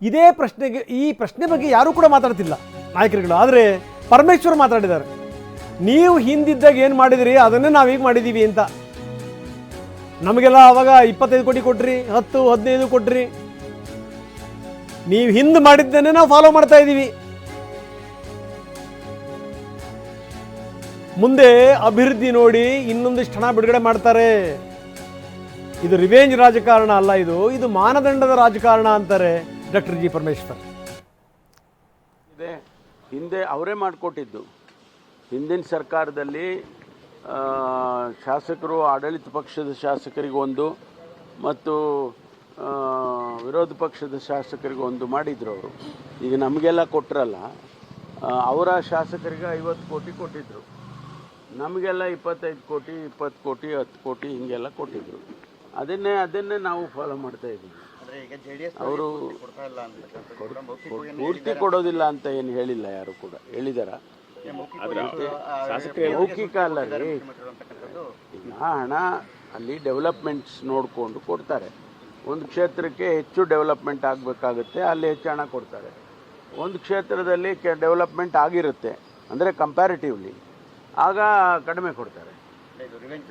ಇದೇ ಪ್ರಶ್ನೆಗೆ ಈ ಪ್ರಶ್ನೆ ಬಗ್ಗೆ ಯಾರೂ ಕೂಡ ಮಾತಾಡ್ತಿಲ್ಲ ನಾಯಕರುಗಳು. ಆದರೆ ಪರಮೇಶ್ವರ್ ಮಾತಾಡಿದ್ದಾರೆ, ನೀವು ಹಿಂದಿದ್ದಾಗ ಏನು ಮಾಡಿದಿರಿ ಅದನ್ನೇ ನಾವೀಗ ಮಾಡಿದ್ದೀವಿ ಅಂತ. ನಮಗೆಲ್ಲ ಅವಾಗ 25 ಕೋಟಿ ಕೊಟ್ರಿ, 10-15 ಕೊಟ್ರಿ, ನೀವು ಹಿಂದೆ ಮಾಡಿದ್ದನ್ನೇ ನಾವು ಫಾಲೋ ಮಾಡ್ತಾ ಇದ್ದೀವಿ. ಮುಂದೆ ಅಭಿವೃದ್ಧಿ ನೋಡಿ ಇನ್ನೊಂದಿಷ್ಟು ಹಣ ಬಿಡುಗಡೆ ಮಾಡ್ತಾರೆ. ಇದು ರಿವೆಂಜ್ ರಾಜಕಾರಣ ಅಲ್ಲ, ಇದು ಮಾನದಂಡದ ರಾಜಕಾರಣ ಅಂತಾರೆ ಡಾಕ್ಟರ್ ಜಿ ಪರಮೇಶ್ವರ್. ಹಿಂದೆ ಅವರೇ ಮಾಡಿಕೊಟ್ಟಿದ್ದು. ಹಿಂದಿನ ಸರ್ಕಾರದಲ್ಲಿ ಶಾಸಕರು, ಆಡಳಿತ ಪಕ್ಷದ ಶಾಸಕರಿಗೊಂದು ಮತ್ತು ವಿರೋಧ ಪಕ್ಷದ ಶಾಸಕರಿಗೊಂದು ಮಾಡಿದ್ರು ಅವರು. ಈಗ ನಮಗೆಲ್ಲ ಕೊಟ್ಟರಲ್ಲ, ಅವರ ಶಾಸಕರಿಗೆ 50 ಕೋಟಿ ಕೊಟ್ಟಿದ್ದರು, ನಮಗೆಲ್ಲ 25 ಕೋಟಿ, 20 ಕೋಟಿ, 10 ಕೋಟಿ ಹಿಂಗೆಲ್ಲ ಕೊಟ್ಟಿದ್ದರು. ಅದನ್ನೇ ನಾವು ಫಾಲೋ ಮಾಡ್ತಾ ಇದ್ದೀವಿ. ಅವರು ಪೂರ್ತಿ ಕೊಡೋದಿಲ್ಲ ಅಂತ ಏನು ಹೇಳಿಲ್ಲ, ಯಾರು ಕೂಡ ಹೇಳಿದಾರ? ಮೌಖಿಕ ಅಲ್ಲ ರೀ. ಈಗ ಹಣ ಅಲ್ಲಿ ಡೆವಲಪ್ಮೆಂಟ್ಸ್ ನೋಡಿಕೊಂಡು ಕೊಡ್ತಾರೆ. ಒಂದು ಕ್ಷೇತ್ರಕ್ಕೆ ಹೆಚ್ಚು ಡೆವಲಪ್ಮೆಂಟ್ ಆಗಬೇಕಾಗುತ್ತೆ, ಅಲ್ಲಿ ಹೆಚ್ಚು ಹಣ ಕೊಡ್ತಾರೆ. ಒಂದು ಕ್ಷೇತ್ರದಲ್ಲಿ ಡೆವಲಪ್ಮೆಂಟ್ ಆಗಿರುತ್ತೆ ಅಂದರೆ ಕಂಪ್ಯಾರಿಟಿವ್ಲಿ, ಆಗ ಕಡಿಮೆ ಕೊಡ್ತಾರೆ.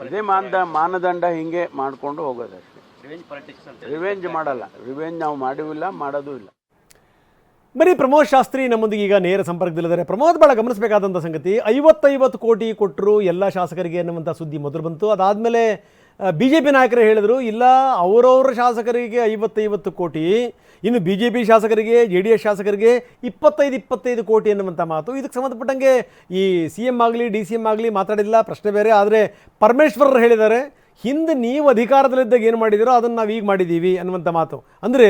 ಇದೇ ಮಾನದಂಡ ಹಿಂಗೆ ಮಾಡಿಕೊಂಡು ಹೋಗೋದಷ್ಟೇ. ರಿವೆಂಜ್ ಮಾಡಲ್ಲ, ರಿವೆಂಜ್ ನಾವು ಮಾಡಿಲ್ಲ, ಮಾಡೋದು ಇಲ್ಲ. ಬರೀ ಪ್ರಮೋದ್ ಶಾಸ್ತ್ರಿ ನಮ್ಮೊಂದಿಗೆ ಈಗ ನೇರ ಸಂಪರ್ಕದಲ್ಲಿದ್ದಾರೆ. ಪ್ರಮೋದ್, ಭಾಳ ಗಮನಿಸಬೇಕಾದಂಥ ಸಂಗತಿ, 50 ಕೋಟಿ ಕೊಟ್ಟರು ಎಲ್ಲ ಶಾಸಕರಿಗೆ ಅನ್ನುವಂಥ ಸುದ್ದಿ ಮೊದಲು ಬಂತು. ಅದಾದಮೇಲೆ BJP ನಾಯಕರು ಹೇಳಿದರು, ಇಲ್ಲ ಅವರವರ ಶಾಸಕರಿಗೆ 50 ಕೋಟಿ, ಇನ್ನು BJP ಶಾಸಕರಿಗೆ, JDS ಶಾಸಕರಿಗೆ 25 ಕೋಟಿ ಅನ್ನುವಂಥ ಮಾತು. ಇದಕ್ಕೆ ಸಂಬಂಧಪಟ್ಟಂಗೆ ಈ CM ಆಗಲಿ DCM ಆಗಲಿ ಮಾತಾಡಿಲ್ಲ, ಪ್ರಶ್ನೆ ಬೇರೆ. ಆದರೆ ಪರಮೇಶ್ವರ್ ಹೇಳಿದ್ದಾರೆ, ಹಿಂದೆ ನೀವು ಅಧಿಕಾರದಲ್ಲಿದ್ದಾಗ ಏನು ಮಾಡಿದಿರೋ ಅದನ್ನು ನಾವು ಈಗ ಮಾಡಿದ್ದೀವಿ ಅನ್ನುವಂಥ ಮಾತು. ಅಂದರೆ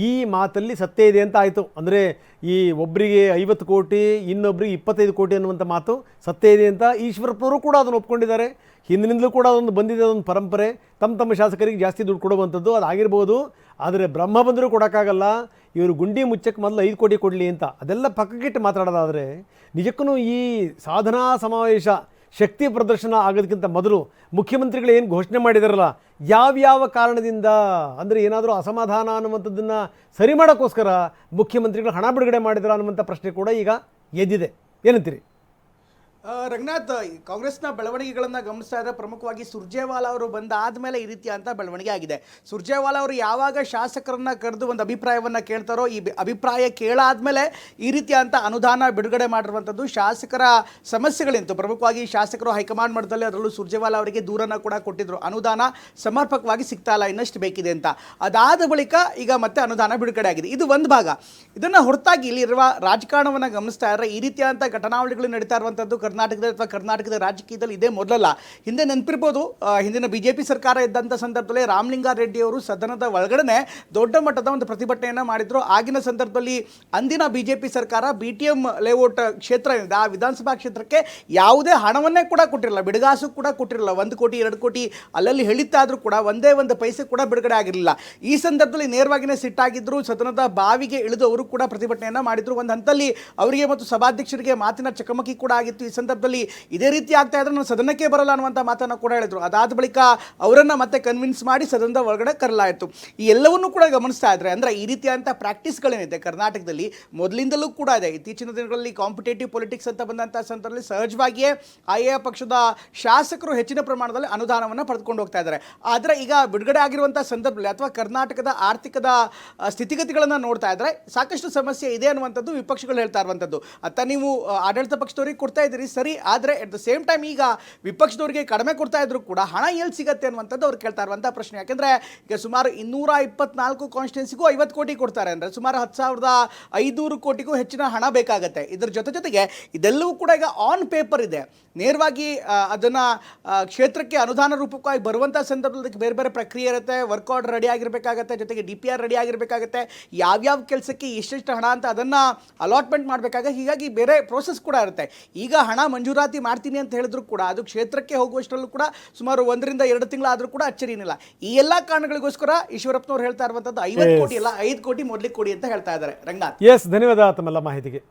ಈ ಮಾತಲ್ಲಿ ಸತ್ಯ ಇದೆ ಅಂತ ಆಯಿತು. ಅಂದರೆ ಈ ಒಬ್ಬರಿಗೆ 50 ಕೋಟಿ, ಇನ್ನೊಬ್ಬರಿಗೆ 25 ಕೋಟಿ ಅನ್ನುವಂಥ ಮಾತು ಸತ್ಯ ಇದೆ ಅಂತ ಈಶ್ವರಪ್ಪನವರು ಕೂಡ ಅದನ್ನು ಒಪ್ಕೊಂಡಿದ್ದಾರೆ. ಹಿಂದಿನಿಂದಲೂ ಕೂಡ ಅದೊಂದು ಬಂದಿದೆ, ಅದೊಂದು ಪರಂಪರೆ. ತಮ್ಮ ಶಾಸಕರಿಗೆ ಜಾಸ್ತಿ ದುಡ್ಡು ಕೊಡುವಂಥದ್ದು ಅದಾಗಿರ್ಬೋದು. ಆದರೆ ಬ್ರಹ್ಮ ಬಂದರೂ ಕೊಡೋಕ್ಕಾಗಲ್ಲ, ಇವರು ಗುಂಡಿ ಮುಚ್ಚಕ್ಕೆ ಮೊದಲು 5 ಕೋಟಿ ಕೊಡಲಿ ಅಂತ. ಅದೆಲ್ಲ ಪಕ್ಕಕ್ಕಿಟ್ಟು ಮಾತಾಡೋದಾದರೆ ನಿಜಕ್ಕೂ ಈ ಸಾಧನಾ ಸಮಾವೇಶ ಶಕ್ತಿ ಪ್ರದರ್ಶನ ಆಗೋದಕ್ಕಿಂತ ಮೊದಲು ಮುಖ್ಯಮಂತ್ರಿಗಳು ಏನು ಘೋಷಣೆ ಮಾಡಿದಾರಲ್ಲ, ಯಾವ್ಯಾವ ಕಾರಣದಿಂದ, ಅಂದರೆ ಏನಾದರೂ ಅಸಮಾಧಾನ ಅನ್ನುವಂಥದ್ದನ್ನು ಸರಿ ಮಾಡೋಕ್ಕೋಸ್ಕರ ಮುಖ್ಯಮಂತ್ರಿಗಳು ಹಣ ಬಿಡುಗಡೆ ಮಾಡಿದಾರ ಅನ್ನುವಂಥ ಪ್ರಶ್ನೆ ಕೂಡ ಈಗ ಎದ್ದಿದೆ. ಏನಂತೀರಿ ರಂಗನಾಥ್? ಕಾಂಗ್ರೆಸ್ನ ಬೆಳವಣಿಗೆಗಳನ್ನು ಗಮನಿಸ್ತಾ ಇದ್ದರೆ ಪ್ರಮುಖವಾಗಿ ಸುರ್ಜೇವಾಲಾ ಅವರು ಬಂದಾದಮೇಲೆ ಈ ರೀತಿಯಂಥ ಬೆಳವಣಿಗೆ ಆಗಿದೆ. ಸುರ್ಜೇವಾಲಾ ಅವರು ಯಾವಾಗ ಶಾಸಕರನ್ನು ಕರೆದು ಒಂದು ಅಭಿಪ್ರಾಯವನ್ನು ಕೇಳ್ತಾರೋ, ಈ ಅಭಿಪ್ರಾಯ ಕೇಳಾದ್ಮೇಲೆ ಈ ರೀತಿಯಂಥ ಅನುದಾನ ಬಿಡುಗಡೆ ಮಾಡಿರುವಂಥದ್ದು. ಶಾಸಕರ ಸಮಸ್ಯೆಗಳಿಂತು ಪ್ರಮುಖವಾಗಿ ಶಾಸಕರು ಹೈಕಮಾಂಡ್ ಮಟ್ಟದಲ್ಲಿ, ಅದರಲ್ಲೂ ಸುರ್ಜೇವಾಲಾ ಅವರಿಗೆ ದೂರನ್ನು ಕೂಡ ಕೊಟ್ಟಿದ್ದರು, ಅನುದಾನ ಸಮರ್ಪಕವಾಗಿ ಸಿಗ್ತಾ ಇಲ್ಲ, ಇನ್ನಷ್ಟು ಬೇಕಿದೆ ಅಂತ. ಅದಾದ ಬಳಿಕ ಈಗ ಮತ್ತೆ ಅನುದಾನ ಬಿಡುಗಡೆ ಆಗಿದೆ. ಇದು ಒಂದು ಭಾಗ. ಇದನ್ನು ಹೊರತಾಗಿ ಇಲ್ಲಿರುವ ರಾಜಕಾರಣವನ್ನು ಗಮನಿಸ್ತಾ ಇದ್ದರೆ ಈ ರೀತಿಯಾದಂಥ ಘಟನಾವಳಿಗಳು ನಡೀತಾ ಇರುವಂಥದ್ದು ಕರ್ನಾಟಕದಲ್ಲಿ ಅಥವಾ ಕರ್ನಾಟಕದ ರಾಜಕೀಯದಲ್ಲಿ ಇದೇ ಮೊದಲಲ್ಲ. ಹಿಂದೆ ನೆನಪಿರ್ಬೋದು, ಹಿಂದಿನ BJP ಸರ್ಕಾರ ಇದ್ದಂಥ ಸಂದರ್ಭದಲ್ಲಿ ರಾಮಲಿಂಗಾರೆಡ್ಡಿ ಅವರು ಸದನದ ಒಳಗಡೆ ದೊಡ್ಡ ಮಟ್ಟದ ಒಂದು ಪ್ರತಿಭಟನೆಯನ್ನು ಮಾಡಿದ್ರು. ಆಗಿನ ಸಂದರ್ಭದಲ್ಲಿ ಅಂದಿನ BJP ಸರ್ಕಾರ BTM ಲೇಔಟ್ ಕ್ಷೇತ್ರ ಏನಿದೆ, ಆ ವಿಧಾನಸಭಾ ಕ್ಷೇತ್ರಕ್ಕೆ ಯಾವುದೇ ಹಣವನ್ನೇ ಕೂಡ ಕೊಟ್ಟಿರಲಿಲ್ಲ, ಬಿಡುಗಾಸು ಕೂಡ ಕೊಟ್ಟಿರಲಿಲ್ಲ. 1 ಕೋಟಿ 2 ಕೋಟಿ ಅಲ್ಲಲ್ಲಿ ಹೇಳಿತ್ತಾದರೂ ಕೂಡ ಒಂದೇ ಒಂದು ಪೈಸೆ ಕೂಡ ಬಿಡುಗಡೆ ಆಗಿರಲಿಲ್ಲ. ಈ ಸಂದರ್ಭದಲ್ಲಿ ನೇರವಾಗಿಯೇ ಸಿಟ್ಟಾಗಿದ್ದರು. ಸದನದ ಬಾವಿಗೆ ಇಳಿದು ಅವರು ಕೂಡ ಪ್ರತಿಭಟನೆಯನ್ನು ಮಾಡಿದ್ರು. ಒಂದು ಹಂತದಲ್ಲಿ ಅವರಿಗೆ ಮತ್ತು ಸಭಾಧ್ಯಕ್ಷರಿಗೆ ಮಾತಿನ ಚಕಮಕಿ ಕೂಡ ಆಗಿತ್ತು. ಈ ಸಂದರ್ಭದಲ್ಲಿ ಇದೇ ರೀತಿ ಆಗ್ತಾ ಇದ್ರೆ ನಾನು ಸದನಕ್ಕೆ ಬರಲ್ಲ ಅನ್ನುವಂಥ ಮಾತನ್ನು ಕೂಡ ಹೇಳಿದ್ರು. ಅದಾದ ಬಳಿಕ ಅವರನ್ನು ಮತ್ತೆ ಕನ್ವಿನ್ಸ್ ಮಾಡಿ ಸದನದ ಒಳಗಡೆ ಕರೆಲಾಯಿತು. ಈ ಎಲ್ಲವನ್ನೂ ಕೂಡ ಗಮನಿಸ್ತಾ ಇದ್ರೆ ಅಂದರೆ ಈ ರೀತಿಯಾದಂಥ ಪ್ರಾಕ್ಟೀಸ್ಗಳೇನಿದೆ ಕರ್ನಾಟಕದಲ್ಲಿ ಮೊದಲಿಂದಲೂ ಕೂಡ ಇದೆ. ಇತ್ತೀಚಿನ ದಿನಗಳಲ್ಲಿ ಕಾಂಪಿಟೇಟಿವ್ ಪೊಲಿಟಿಕ್ಸ್ ಅಂತ ಬಂದಂಥ ಸಂದರ್ಭದಲ್ಲಿ ಸಹಜವಾಗಿಯೇ ಆಯಾ ಪಕ್ಷದ ಶಾಸಕರು ಹೆಚ್ಚಿನ ಪ್ರಮಾಣದಲ್ಲಿ ಅನುದಾನವನ್ನು ಪಡೆದುಕೊಂಡು ಹೋಗ್ತಾ ಇದ್ದಾರೆ. ಆದರೆ ಈಗ ಬಿಡುಗಡೆ ಆಗಿರುವಂಥ ಸಂದರ್ಭದಲ್ಲಿ ಅಥವಾ ಕರ್ನಾಟಕದ ಆರ್ಥಿಕದ ಸ್ಥಿತಿಗತಿಗಳನ್ನು ನೋಡ್ತಾ ಇದ್ರೆ ಸಾಕಷ್ಟು ಸಮಸ್ಯೆ ಇದೆ ಅನ್ನುವಂಥದ್ದು ವಿಪಕ್ಷಗಳು ಹೇಳ್ತಾ ಇರುವಂಥದ್ದು. ಅತ್ತ ನೀವು ಆಡಳಿತ ಪಕ್ಷದವರಿಗೆ ಕೊಡ್ತಾ ಇದ್ದೀರಿ ಸರಿ, ಆದರೆ ಅಟ್ ದ ಸೇಮ್ ಟೈಮ್ ಈಗ ವಿಪಕ್ಷದವರಿಗೆ ಕಡಿಮೆ ಕೊಡ್ತಾ ಇದ್ರು ಕೂಡ ಹಣ ಎಲ್ಲಿ ಸಿಗುತ್ತೆ ಅನ್ನುವಂಥದ್ದು ಅವ್ರು ಕೇಳ್ತಾ ಇರುವಂಥ ಪ್ರಶ್ನೆ. ಯಾಕೆಂದರೆ ಈಗ ಸುಮಾರು 224 ಕಾನ್ಸ್ಟಿಟ್ಯೂನ್ಸಿಗೂ 50 ಕೋಟಿ ಕೊಡ್ತಾರೆ ಅಂದರೆ ಸುಮಾರು 10,500 ಕೋಟಿಗೂ ಹೆಚ್ಚಿನ ಹಣ ಬೇಕಾಗುತ್ತೆ. ಇದರ ಜೊತೆಗೆ ಇದೆಲ್ಲವೂ ಕೂಡ ಈಗ ಆನ್ ಪೇಪರ್ ಇದೆ. ನೇರವಾಗಿ ಅದನ್ನು ಕ್ಷೇತ್ರಕ್ಕೆ ಅನುದಾನ ರೂಪಕ್ಕಾಗಿ ಬರುವಂಥ ಸಂದರ್ಭದಲ್ಲಿ ಬೇರೆ ಬೇರೆ ಪ್ರಕ್ರಿಯೆ ಇರುತ್ತೆ. ವರ್ಕ್ ಆರ್ಡರ್ ರೆಡಿ ಆಗಿರಬೇಕಾಗತ್ತೆ, ಜೊತೆಗೆ DPR ರೆಡಿ ಆಗಿರಬೇಕಾಗತ್ತೆ, ಯಾವ್ಯಾವ ಕೆಲಸಕ್ಕೆ ಎಷ್ಟೆಷ್ಟು ಹಣ ಅಂತ ಅದನ್ನು ಅಲಾಟ್ಮೆಂಟ್ ಮಾಡಬೇಕಾಗ, ಹೀಗಾಗಿ ಬೇರೆ ಪ್ರೋಸೆಸ್ ಕೂಡ ಇರುತ್ತೆ. ಈಗ ಹಣ ಮಂಜೂರಾತಿ ಮಾಡ್ತೀನಿ ಅಂತ ಹೇಳಿದ್ರು ಕೂಡ ಅದು ಕ್ಷೇತ್ರಕ್ಕೆ ಹೋಗುವಷ್ಟರಲ್ಲೂ ಕೂಡ ಸುಮಾರು 1 ರಿಂದ 2 ತಿಂಗಳಾದರೂ ಕೂಡ ಅಚ್ಚರಿನಿಲ್ಲ. ಈ ಎಲ್ಲ ಕಾರಣಗಳಿಗೋಸ್ಕರ ಈಶ್ವರಪ್ಪನವರು ಹೇಳ್ತಾ ಇರುವಂಥದ್ದು 50 ಕೋಟಿ ಅಲ್ಲ 5 ಕೋಟಿ ಮೊದಲಿಗೆ ಕೊಡಿ ಅಂತ ಹೇಳ್ತಾ ಇದ್ದಾರೆ. ರಂಗನಾಥ್, ಎಸ್, ಧನ್ಯವಾದ ತಮ್ಮೆಲ್ಲ ಮಾಹಿತಿಗೆ.